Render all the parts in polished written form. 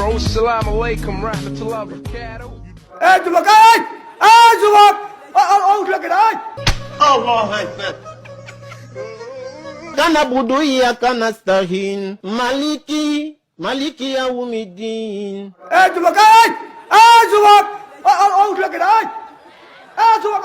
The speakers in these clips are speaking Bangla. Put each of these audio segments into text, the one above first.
Assalamu alaikum rahmatullahi wa barakatuh. এই যুবক এই যুবক উঠলো কেন Na'budu iyyaka nasta'in maliki yawmiddin এই যুবক এই যুবক উঠলো কেন এই যুবক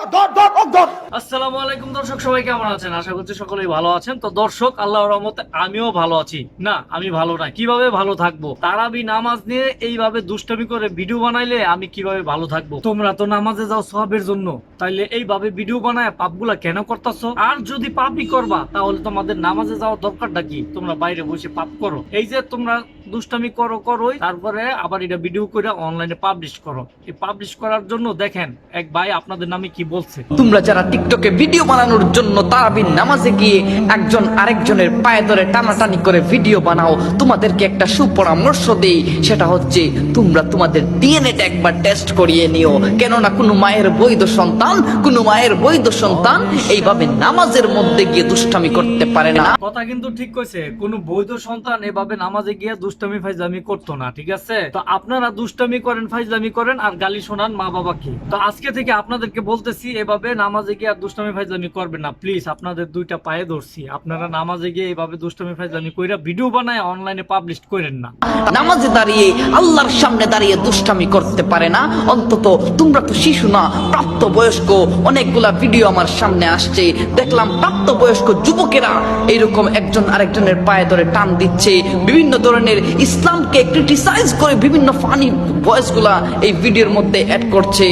ধর আসসালামু আলাইকুম দর্শক, সবাই কেমন আছেন? আশা করছি সকলেই ভালো আছেন। তো দর্শক, আল্লাহর রহমতে আমিও ভালো আছি। না, আমি ভালো না, কিভাবে ভালো থাকবো? তারাবি নামাজ নিয়ে এইভাবে দুষ্টামি করে ভিডিও বানাইলে আমি কিভাবে ভালো থাকবো? তোমরা তো নামাজে যাও সওয়াবের জন্য, তাইলে এইভাবে ভিডিও বানায় পাপগুলা কেন করতেছো? আর যদি পাপই করবা তাহলে তোমাদের নামাজে যাওয়ার দরকারটা কি? তোমরা বাইরে বসে পাপ করো। এই যে তোমরা দুষ্টামি করোই, তারপরে আবার এটা ভিডিও করে অনলাইনে পাবলিশ করো। এই পাবলিশ করার জন্য দেখেন এক ভাই আপনাদের নামে কি বলছে। তোমরা যারা টিকটকে ভিডিও বানানোর জন্য তারাবির নামাজে গিয়ে একজন আরেকজনের পায়ে ধরে টানাটানি করে ভিডিও বানাও, তোমাদেরকে একটা সুপরামর্শ দেই, সেটা হচ্ছে তোমরা তোমাদের ডিএনএটা একবার টেস্ট করিয়ে নিও। কেননা কোনো মায়ের বৈধ সন্তান এইভাবে নামাজের মধ্যে গিয়ে দুষ্টামি করতে পারে না। কথা কিন্তু ঠিক কইছে, কোন বৈধ সন্তান এভাবে নামাজে গিয়ে দুষ্টামি ফাইজলামি করতো না, ঠিক আছে? তো আপনারা দুষ্টামি করেন, ফাইজলামি করেন আর গালি শোনান মা বাবাকে। তো আজকে থেকে আপনাদেরকে বলতেছি, এভাবে নামাজে গিয়ে আর দুষ্টামি ফাইজলামি করবেন না প্লিজ। আপনাদের দুইটা পায়ে ধরছি, আপনারা নামাজে গিয়ে এইভাবে দুষ্টামি ফাইজলামি কইরা ভিডিও বানায় অনলাইনে পাবলিশ করেন না। নামাজে দাঁড়িয়ে আল্লাহর সামনে দাঁড়িয়ে দুষ্টামি করতে পারে না। অন্তত তোমরা তো শিশু না, প্রাপ্ত বয়স্ক। অনেকগুলা ভিডিও আমার সামনে আসছে, দেখলাম প্রাপ্ত বয়স্ক যুবকেরা এইরকম একজন আরেকজনের পায়ে ধরে টান দিচ্ছে, বিভিন্ন ধরনের ইসলামকে ক্রিটিসাইজ করে বিভিন্ন ফানি ভয়েস গুলা এই ভিডিওর মধ্যে অ্যাড করছে।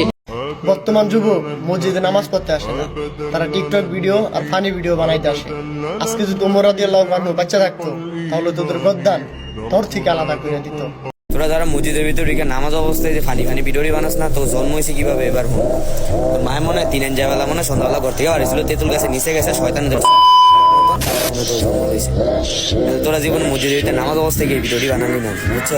বর্তমান যুবক মসজিদে নামাজ পড়তে আসে না, তারা টিকটক ভিডিও আর ফানি ভিডিও বানাইতে আসে। আজকে যদি ওমর রাদিয়াল্লাহু আনহু বাচ্চা থাকতো তাহলে তোদের গদ্দান তোর থেকে আলাদা করে দিত। তোরা যারা মসজিদের ভিতরে নামাজ অবস্থায় যে ফানি ভিডিও বানাস না, তো জন্ম হয়েছে কিভাবে এবার? তোর মায়ের মনে হয় 3 বেলা মনে সন্ধ্যাবেলা ঘর থেকে বাড়িছিল, তেঁতুল গাছে নিচে গেছে শয়তানদের জন্ম হয়েছে। তোরা জীবন মসজিদের নামাজ অবস্থায় গিয়ে ভিডিওটি বানালি না, বুঝছো?